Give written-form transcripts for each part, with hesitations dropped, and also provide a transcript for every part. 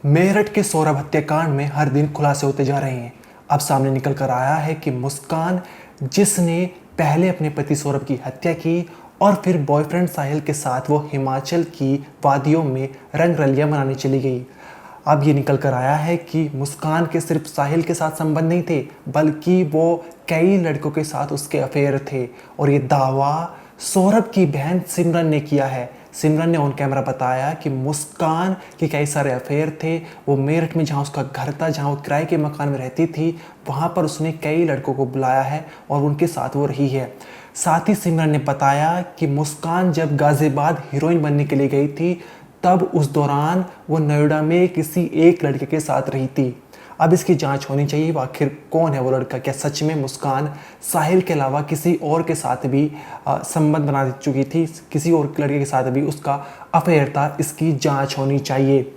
मेरठ के सौरभ हत्याकांड में हर दिन खुलासे होते जा रहे हैं। अब सामने निकल कर आया है कि मुस्कान, जिसने पहले अपने पति सौरभ की हत्या की और फिर बॉयफ्रेंड साहिल के साथ वो हिमाचल की वादियों में रंगरलियां मनाने चली गई। अब ये निकल कर आया है कि मुस्कान के सिर्फ साहिल के साथ संबंध नहीं थे, बल्कि वो कई लड़कों के साथ उसके अफेयर थे। और ये दावा सौरभ की बहन सिमरन ने किया है। सिमरन ने ऑन कैमरा बताया कि मुस्कान के कई सारे अफेयर थे। वो मेरठ में जहाँ उसका घर था, जहाँ वो किराए के मकान में रहती थी, वहाँ पर उसने कई लड़कों को बुलाया है और उनके साथ वो रही है। साथ ही सिमरन ने बताया कि मुस्कान जब गाजियाबाद हीरोइन बनने के लिए गई थी, तब उस दौरान वो नोएडा में किसी एक लड़के के साथ रही थी। अब इसकी जांच होनी चाहिए, आखिर कौन है वो लड़का। क्या सच में मुस्कान साहिल के अलावा किसी और के साथ भी संबंध बना चुकी थी, किसी और लड़के के साथ भी उसका अफेयर था। इसकी जांच होनी चाहिए।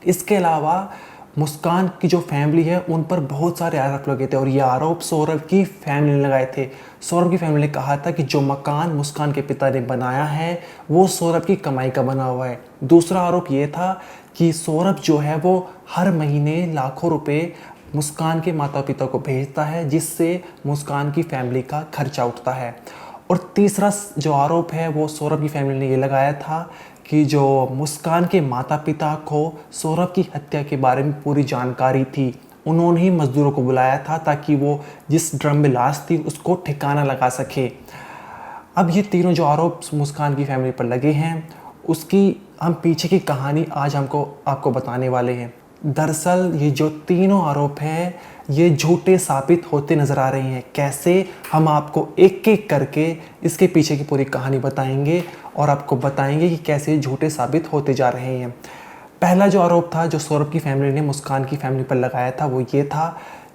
इसके अलावा मुस्कान की जो फैमिली है, उन पर बहुत सारे आरोप लगे थे और ये आरोप सौरभ की फैमिली ने लगाए थे। सौरभ की फैमिली ने कहा था कि जो मकान मुस्कान के पिता ने बनाया है वो सौरभ की कमाई का बना हुआ है। दूसरा आरोप ये था कि सौरभ जो है वो हर महीने लाखों रुपए मुस्कान के माता पिता को भेजता है, जिससे मुस्कान की फैमिली का खर्चा उठता है। और तीसरा जो आरोप है वो सौरभ की फैमिली ने ये लगाया था कि जो मुस्कान के माता पिता को सौरभ की हत्या के बारे में पूरी जानकारी थी। उन्होंने ही मजदूरों को बुलाया था ताकि वो जिस ड्रम में लाश थी उसको ठिकाना लगा सके। अब ये तीनों जो आरोप मुस्कान की फैमिली पर लगे हैं, उसकी हम पीछे की कहानी आज आपको बताने वाले हैं। दरअसल ये जो तीनों आरोप हैं ये झूठे साबित होते नज़र आ रहे हैं। कैसे, हम आपको एक एक करके इसके पीछे की पूरी कहानी बताएंगे और आपको बताएंगे कि कैसे झूठे साबित होते जा रहे हैं। पहला जो आरोप था जो सौरभ की फैमिली ने मुस्कान की फैमिली पर लगाया था वो ये था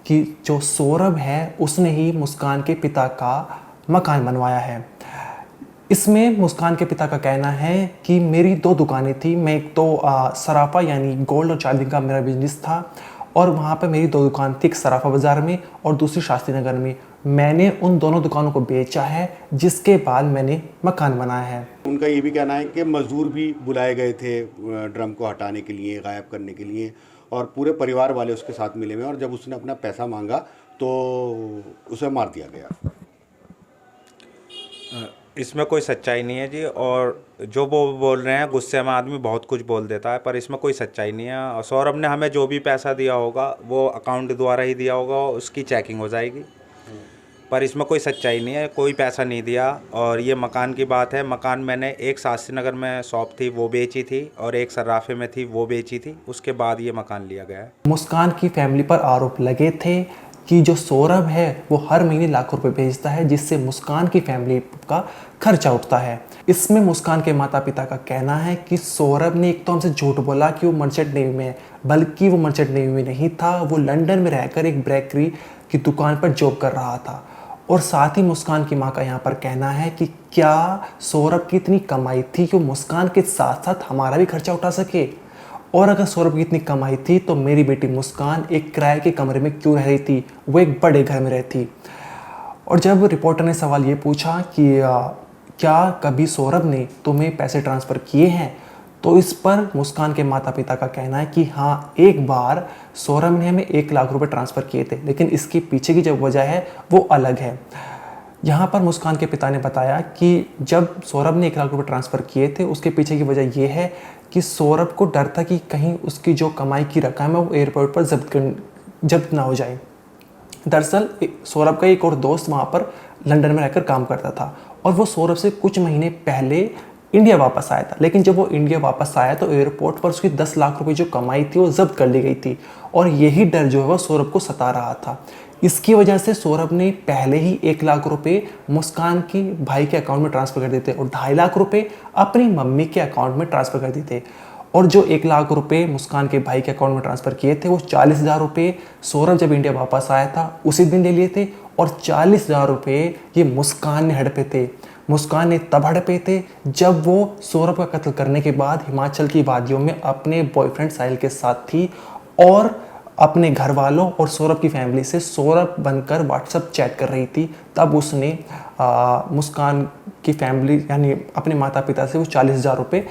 कि जो सौरभ है उसने ही मुस्कान के पिता का मकान बनवाया है। इसमें मुस्कान के पिता का कहना है कि मेरी दो दुकानें थी। मैं एक तो सराफा यानी गोल्ड और चांदी का मेरा बिजनेस था और वहाँ पर मेरी दो दुकान थी, एक सराफा बाज़ार में और दूसरी शास्त्री नगर में। मैंने उन दोनों दुकानों को बेचा है, जिसके बाद मैंने मकान बनाया है। उनका ये भी कहना है कि मजदूर भी बुलाए गए थे ड्रम को हटाने के लिए, गायब करने के लिए, और पूरे परिवार वाले उसके साथ मिले हुए हैं और जब उसने अपना पैसा मांगा तो उसे मार दिया गया। इसमें कोई सच्चाई नहीं है जी। और जो वो बोल रहे हैं, गुस्से में आदमी बहुत कुछ बोल देता है, पर इसमें कोई सच्चाई नहीं है। और सौरभ ने हमें जो भी पैसा दिया होगा वो अकाउंट द्वारा ही दिया होगा, उसकी चेकिंग हो जाएगी। पर इसमें कोई सच्चाई नहीं है, कोई पैसा नहीं दिया। और ये मकान की बात है, मकान मैंने एक शास्त्री नगर में शॉप थी वो बेची थी और एक सर्राफे में थी वो बेची थी, उसके बाद ये मकान लिया गया है। मुस्कान की फैमिली पर आरोप लगे थे कि जो सौरभ है वो हर महीने लाखों रुपए भेजता है, जिससे मुस्कान की फैमिली का खर्चा उठता है। इसमें मुस्कान के माता पिता का कहना है कि सौरभ ने एक तो हमसे झूठ बोला कि वो मर्चेंट नेवी में है, बल्कि वो मर्चेंट नेवी में नहीं था, वो लंदन में रहकर एक बेकरी की दुकान पर जॉब कर रहा था। और साथ ही मुस्कान की माँ का यहाँ पर कहना है कि क्या सौरभ की इतनी कमाई थी कि वो मुस्कान के साथ साथ हमारा भी खर्चा उठा सके, और अगर सौरभ की इतनी कमाई थी तो मेरी बेटी मुस्कान एक किराए के कमरे में क्यों रह रही थी, वो एक बड़े घर में रहती। और जब रिपोर्टर ने सवाल ये पूछा कि क्या कभी सौरभ ने तुम्हें पैसे ट्रांसफ़र किए हैं, तो इस पर मुस्कान के माता पिता का कहना है कि हाँ, एक बार सौरभ ने हमें 1 लाख रुपए ट्रांसफ़र किए थे, लेकिन इसके पीछे की जो वजह है वो अलग है। यहाँ पर मुस्कान के पिता ने बताया कि जब सौरभ ने 1 लाख रुपए ट्रांसफ़र किए थे, उसके पीछे की वजह यह है कि सौरभ को डर था कि कहीं उसकी जो कमाई की रकम है वो एयरपोर्ट पर जब्त ना हो जाए। दरअसल सौरभ का एक और दोस्त वहाँ पर लंदन में रहकर काम करता था और वो सौरभ से कुछ महीने पहले इंडिया वापस आया था। लेकिन जब वो इंडिया वापस आया तो एयरपोर्ट पर उसकी 10 लाख रुपए जो कमाई थी वो जब्त कर ली गई थी और यही डर जो है वो सौरभ को सता रहा था। इसकी वजह से सौरभ ने पहले ही 1 लाख रुपए मुस्कान की भाई के अकाउंट में ट्रांसफ़र कर दिए थे और 2.5 लाख रुपए अपनी मम्मी के अकाउंट में ट्रांसफ़र कर दिए थे। और जो 1 लाख रुपए मुस्कान के भाई के अकाउंट में ट्रांसफ़र किए थे वो 40,000 रुपये सौरभ जब इंडिया वापस आया था उसी दिन ले लिए थे और 40,000 रुपये ये मुस्कान ने हड़पे थे। मुस्कान ने तब हड़पे थे जब वो सौरभ का कत्ल करने के बाद हिमाचल की वादियों में अपने बॉयफ्रेंड साहिल के साथ थी और अपने घर वालों और सौरभ की फैमिली से सौरभ बनकर व्हाट्सएप चैट कर रही थी। तब उसने मुस्कान की फैमिली यानी अपने माता पिता से वो 40,000 रुपये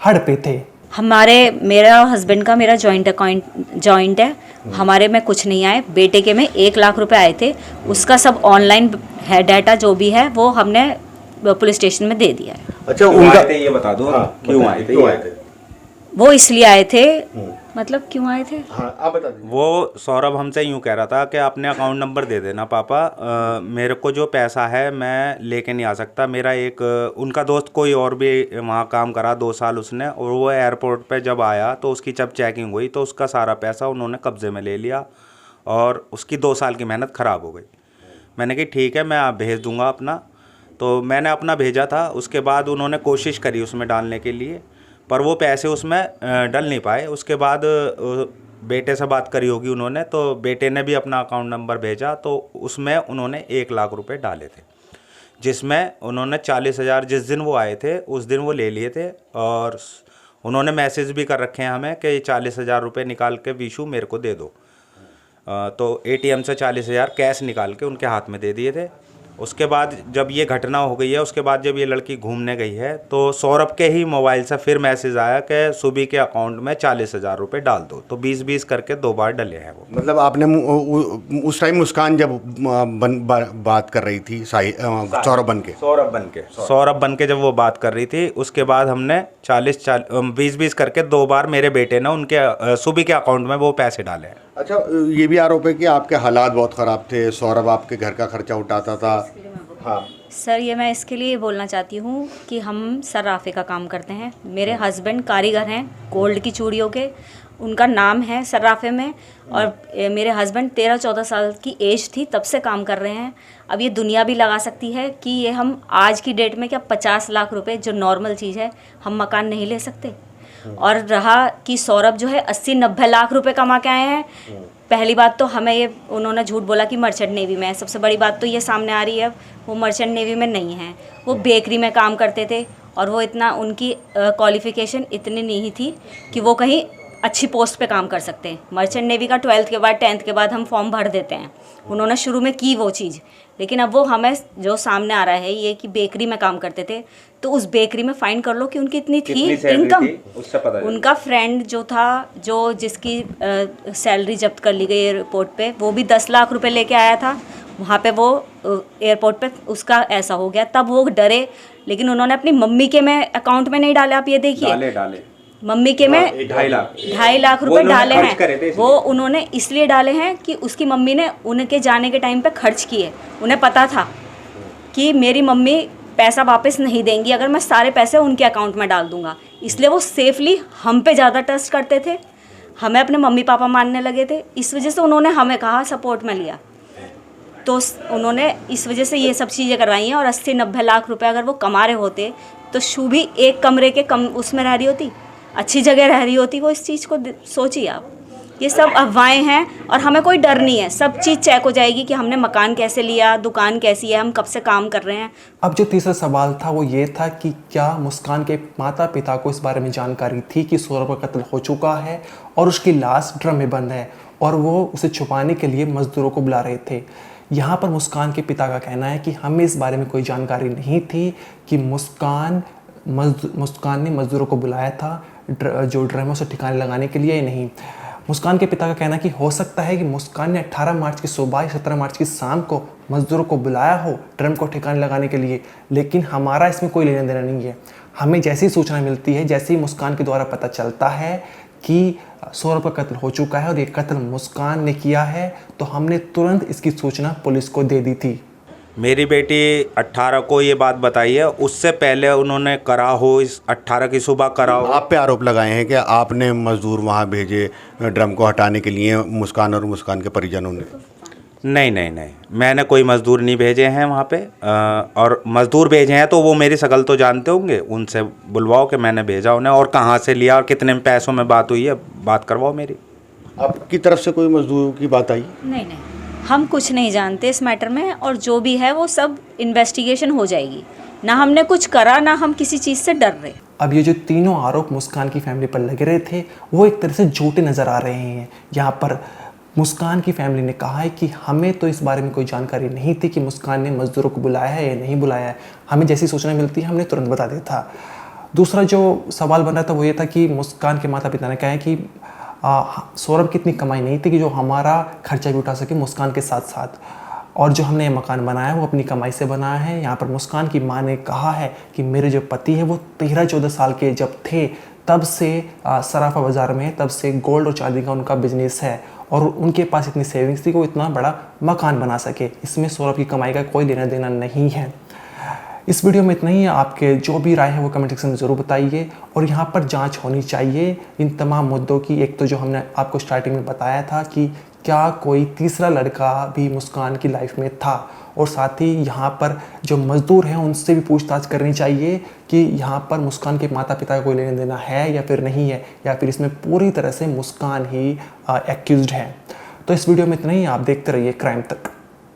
हड़पे थे। हमारे मेरा हस्बैंड का मेरा जॉइंट है। हमारे में कुछ नहीं आए, बेटे के में 1 लाख रुपए आए थे। उसका सब ऑनलाइन है, डाटा जो भी है वो हमने पुलिस स्टेशन में दे दिया है। अच्छा, क्यों उनका आए थे ये बता दो। क्यों आए थे? वो इसलिए आए थे, मतलब क्यों आए थे? हाँ, आप बता दीजिए। वो सौरभ हमसे यूँ कह रहा था कि अपने अकाउंट नंबर दे देना पापा, मेरे को जो पैसा है मैं लेके नहीं आ सकता। मेरा एक उनका दोस्त कोई और भी वहाँ काम करा 2 साल उसने, और वो एयरपोर्ट पे जब आया तो उसकी जब चेकिंग हुई तो उसका सारा पैसा उन्होंने कब्जे में ले लिया और उसकी 2 साल की मेहनत ख़राब हो गई। मैंने कहा ठीक है, मैं आप भेज दूँगा अपना। तो मैंने अपना भेजा था। उसके बाद उन्होंने कोशिश करी उसमें डालने के लिए, पर वो पैसे उसमें डल नहीं पाए। उसके बाद बेटे से बात करी होगी उन्होंने, तो बेटे ने भी अपना अकाउंट नंबर भेजा, तो उसमें उन्होंने 1 लाख रुपए डाले थे, जिसमें उन्होंने 40,000 जिस दिन वो आए थे उस दिन वो ले लिए थे। और उन्होंने मैसेज भी कर रखे हैं हमें कि 40,000 रुपये निकाल के विशु मेरे को दे दो। तो ATM से 40,000 कैश निकाल के उनके हाथ में दे दिए थे। उसके बाद जब ये घटना हो गई है, उसके बाद जब ये लड़की घूमने गई है, तो सौरभ के ही मोबाइल से फिर मैसेज आया कि सुबी के अकाउंट में 40,000 रुपये डाल दो। तो 20-20 करके 2 बार डले हैं वो। मतलब आपने उस टाइम मुस्कान जब बात कर रही थी सौरभ बन के जब वो बात कर रही थी, उसके बाद हमने 20-20 करके 2 बार मेरे बेटे ने उनके सुबी के अकाउंट में वो पैसे डाले हैं। अच्छा, ये भी आरोप है कि आपके हालात बहुत ख़राब थे, सौरभ आपके घर का खर्चा उठाता था। हाँ सर, ये मैं इसके लिए बोलना चाहती हूँ कि हम सर्राफे का काम करते हैं। मेरे हस्बैंड कारीगर हैं गोल्ड की चूड़ियों के, उनका नाम है सर्राफे में। और मेरे हस्बैंड 13-14 साल की एज थी तब से काम कर रहे हैं। अब ये दुनिया भी लगा सकती है कि ये हम आज की डेट में क्या 50 लाख रुपए जो नॉर्मल चीज़ है, हम मकान नहीं ले सकते। और रहा कि सौरभ जो है 80-90 लाख रुपए कमा के आए हैं। पहली बात तो हमें ये उन्होंने झूठ बोला कि मर्चेंट नेवी में है। सबसे बड़ी बात तो ये सामने आ रही है, वो मर्चेंट नेवी में नहीं है, वो बेकरी में काम करते थे। और वो इतना, उनकी क्वालिफ़िकेशन इतनी नहीं थी कि वो कहीं अच्छी पोस्ट पे काम कर सकते हैं। मर्चेंट नेवी का 12th के बाद 10th के बाद हम फॉर्म भर देते हैं। उन्होंने शुरू में की वो चीज़, लेकिन अब वो हमें जो सामने आ रहा है ये कि बेकरी में काम करते थे। तो उस बेकरी में फाइंड कर लो कि उनकी इतनी थी इनकम। उनका फ्रेंड जो था, जो जिसकी सैलरी जब्त कर ली गई एयरपोर्ट पे, वो भी 10 लाख रुपए लेके आया था। वहाँ पे वो एयरपोर्ट पे उसका ऐसा हो गया, तब वो डरे। लेकिन उन्होंने अपनी मम्मी के में अकाउंट में नहीं डाले। आप ये देखिए, डाले मम्मी के में 2.5 लाख रुपए डाले हैं। वो उन्होंने इसलिए डाले हैं कि उसकी मम्मी ने उनके जाने के टाइम पे खर्च किए। उन्हें पता था कि मेरी मम्मी पैसा वापस नहीं देंगी अगर मैं सारे पैसे उनके अकाउंट में डाल दूंगा, इसलिए वो सेफली हम पे ज़्यादा ट्रस्ट करते थे, हमें अपने मम्मी पापा मानने लगे थे। इस वजह से उन्होंने हमें कहा, सपोर्ट में लिया। तो उन्होंने इस वजह से ये सब चीज़ें करवाई हैं। और 80-90 लाख रुपए अगर वो कमा रहे होते तो शुभी एक कमरे के कम उसमें रह रही होती, अच्छी जगह रह रही होती। वो इस चीज़ को सोचिए आप, ये सब अफवाहें हैं। और हमें कोई डर नहीं है, सब चीज़ चेक हो जाएगी कि हमने मकान कैसे लिया, दुकान कैसी है, हम कब से काम कर रहे हैं। अब जो तीसरा सवाल था वो ये था कि क्या मुस्कान के माता पिता को इस बारे में जानकारी थी कि सौरभ का कत्ल हो चुका है और उसकी लाश ड्रम में बंद है और वो उसे छुपाने के लिए मजदूरों को बुला रहे थे। यहाँ पर मुस्कान के पिता का कहना है कि हमें इस बारे में कोई जानकारी नहीं थी कि मुस्कान ने मजदूरों को बुलाया था जो ड्रम है उसे ठिकाने लगाने के लिए। नहीं, मुस्कान के पिता का कहना है कि हो सकता है कि मुस्कान ने 18 मार्च की सुबह या 17 मार्च की शाम को मजदूरों को बुलाया हो ड्रम को ठिकाने लगाने के लिए, लेकिन हमारा इसमें कोई लेना देना नहीं है। हमें जैसी सूचना मिलती है, जैसे ही मुस्कान के द्वारा पता चलता है कि सौरभ का कत्ल हो चुका है और ये कत्ल मुस्कान ने किया है, तो हमने तुरंत इसकी सूचना पुलिस को दे दी थी। मेरी बेटी 18 को ये बात बताई है, उससे पहले उन्होंने करा हो, इस 18 की सुबह करा हो। आप पे आरोप लगाए हैं कि आपने मजदूर वहाँ भेजे ड्रम को हटाने के लिए, मुस्कान और मुस्कान के परिजनों ने। नहीं, मैंने कोई मजदूर नहीं भेजे हैं वहाँ पे। और मजदूर भेजे हैं तो वो मेरी शकल तो जानते होंगे, उनसे बुलवाओ कि मैंने भेजा उन्हें और कहाँ से लिया और कितने पैसों में बात हुई है, बात करवाओ मेरी। आपकी तरफ से कोई मजदूर की बात आई? नहीं, हम कुछ नहीं जानते इस मैटर में। और जो भी है वो सब इन्वेस्टिगेशन हो जाएगी। ना हमने कुछ करा, ना हम किसी चीज़ से डर रहे। अब ये जो तीनों आरोप मुस्कान की फैमिली पर लगे रहे थे वो एक तरह से झूठे नज़र आ रहे हैं। यहाँ पर मुस्कान की फैमिली ने कहा है कि हमें तो इस बारे में कोई जानकारी नहीं थी कि मुस्कान ने मजदूरों को बुलाया है या नहीं बुलाया है, हमें जैसी सूचना मिलती है हमने तुरंत बता देता। दूसरा जो सवाल बन रहा था वो ये था कि मुस्कान के माता पिता ने कहा है कि सौरभ की इतनी कमाई नहीं थी कि जो हमारा खर्चा भी उठा सके मुस्कान के साथ साथ, और जो हमने ये मकान बनाया है वो अपनी कमाई से बनाया है। यहाँ पर मुस्कान की माँ ने कहा है कि मेरे जो पति है वो 13-14 साल के जब थे तब से सराफा बाज़ार में, तब से गोल्ड और चांदी का उनका बिजनेस है और उनके पास इतनी सेविंग्स थी कि वो इतना बड़ा मकान बना सके। इसमें सौरभ की कमाई का कोई लेना देना नहीं है। इस वीडियो में इतना ही है। आपके जो भी राय है वो कमेंट सेक्शन में ज़रूर बताइए और यहाँ पर जांच होनी चाहिए इन तमाम मुद्दों की। एक तो जो हमने आपको स्टार्टिंग में बताया था कि क्या कोई तीसरा लड़का भी मुस्कान की लाइफ में था, और साथ ही यहाँ पर जो मज़दूर हैं उनसे भी पूछताछ करनी चाहिए कि यहाँ पर मुस्कान के माता पिता का कोई लेना देना है या फिर नहीं है, या फिर इसमें पूरी तरह से मुस्कान ही एक्यूज्ड है। तो इस वीडियो में इतना ही। आप देखते रहिए क्राइम तक।